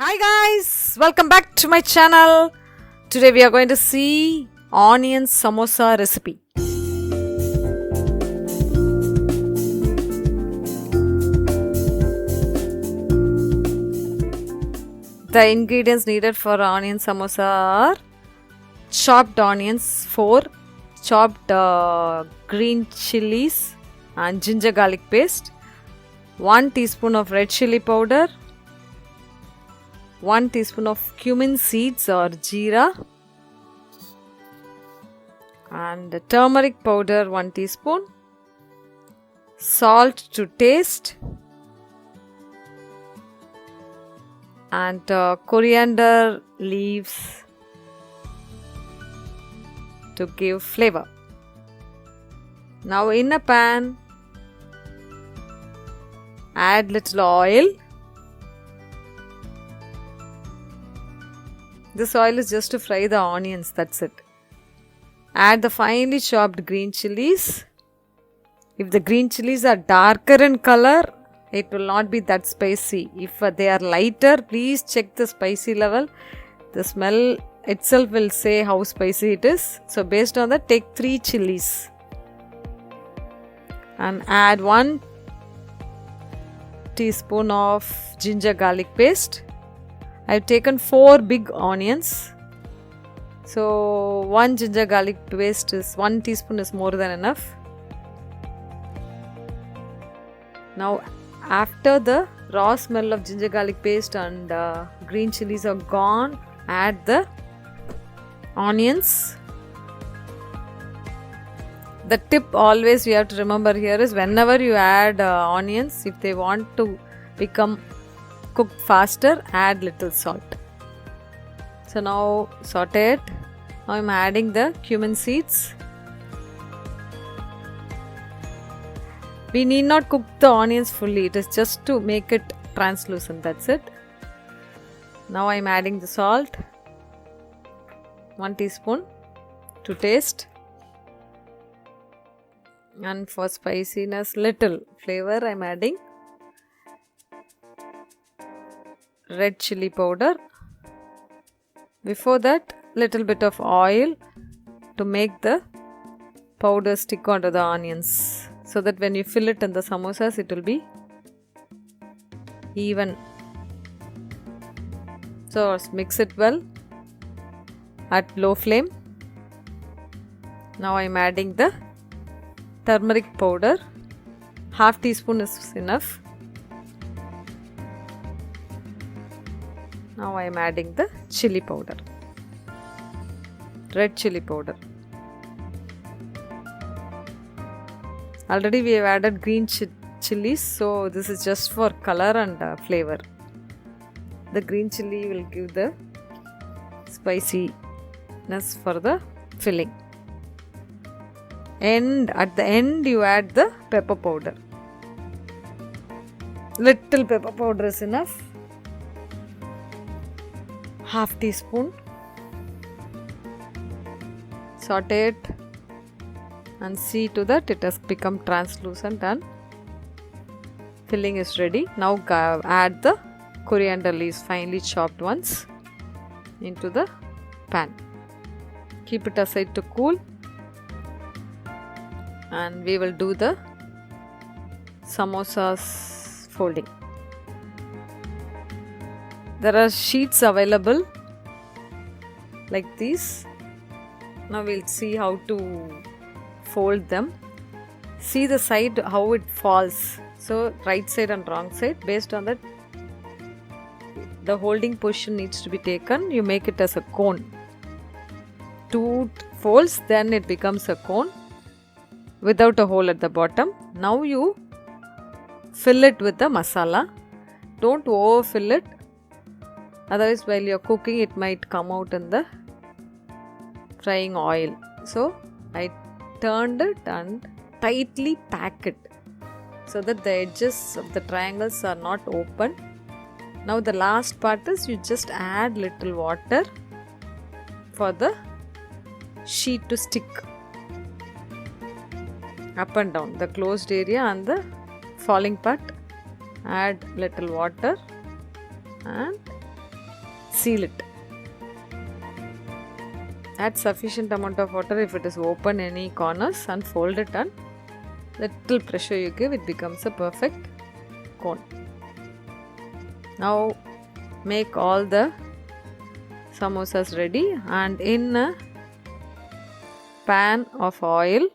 Hi guys, welcome back to my channel. Today we are going to see onion samosa recipe. The ingredients needed for onion samosa are chopped onions 4, chopped green chilies and ginger garlic paste, 1 teaspoon of red chilli powder, 1 teaspoon of cumin seeds or jeera, and turmeric powder 1 teaspoon, salt to taste, and coriander leaves to give flavor. Now in a pan, add little oil. This oil is just to fry the onions, that's it. Add the finely chopped green chilies. If the green chilies are darker in color, it will not be that spicy. If they are lighter, please check the spicy level. The smell itself will say how spicy it is. So based on that, take 3 chilies. And add 1 teaspoon of ginger garlic paste. I have taken 4 big onions. So 1 ginger garlic paste is 1 teaspoon is more than enough. Now after the raw smell of ginger garlic paste and green chilies are gone, add the onions. The tip always we have to remember here is whenever you add onions, if they want to become cooked faster, add little salt. So now saute it. Now I am adding the cumin seeds. We need not cook the onions fully, it is just to make it translucent, that's it. Now I am adding the salt, 1 teaspoon to taste, and for spiciness little flavor I am adding red chilli powder. Before that, little bit of oil to make the powder stick onto the onions, so that when you fill it in the samosas, it will be even. So mix it well at low flame. Now I am adding the turmeric powder. Half teaspoon is enough. Now I am adding the chilli powder, red chilli powder. Already we have added green chilies, so this is just for color and flavor. The green chilli will give the spiciness for the filling. And at the end you add the pepper powder. Little pepper powder is enough. Half teaspoon. Saute it and see to that it has become translucent and filling is ready. Now add the coriander leaves, finely chopped ones, into the pan. Keep it aside to cool, and we will do the samosas folding. There are sheets available like these. Now we'll see how to fold them. See the side how it falls. So right side and wrong side, based on that the holding position needs to be taken. You make it as a cone. 2 folds, then it becomes a cone without a hole at the bottom. Now you fill it with the masala. Don't overfill it. Otherwise, while you are cooking, it might come out in the frying oil. So I turned it and tightly pack it so that the edges of the triangles are not open. Now the last part is you just add little water for the sheet to stick up and down, the closed area and the falling part. Add little water and seal it. Add sufficient amount of water if it is open any corners and fold it, and little pressure you give, it becomes a perfect cone. Now make all the samosas ready, and in a pan of oil,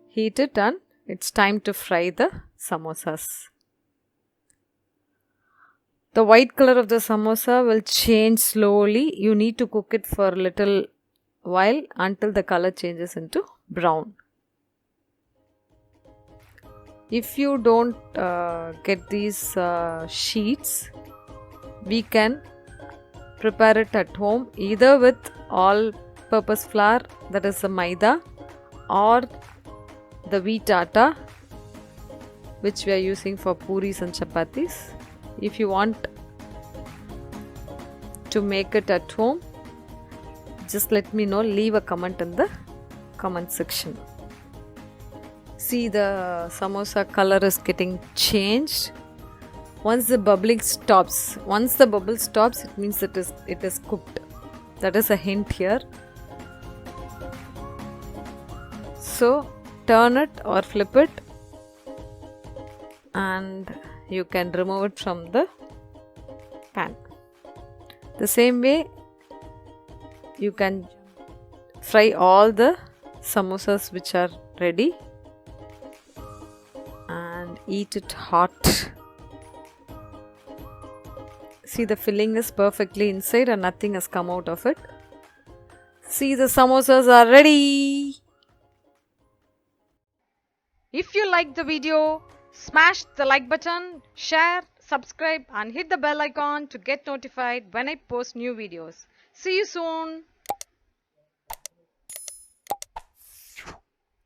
heat it, and it's time to fry the samosas. The white color of the samosa will change slowly. You need to cook it for a little while until the color changes into brown. If you don't get these sheets, we can prepare it at home either with all purpose flour, that is the maida, or the wheat atta, which we are using for puris and chapatis. If you want to make it at home, just let me know, leave a comment in the comment section. See, the samosa color is getting changed. Once the bubbling stops, it means it is cooked. That is a hint here. So turn it or flip it, and you can remove it from the pan. The same way you can fry all the samosas which are ready and eat it hot. See, the filling is perfectly inside and nothing has come out of it. See, the samosas are ready. If you liked the video, smash the like button, share, subscribe and hit the bell icon to get notified when I post new videos. See you soon.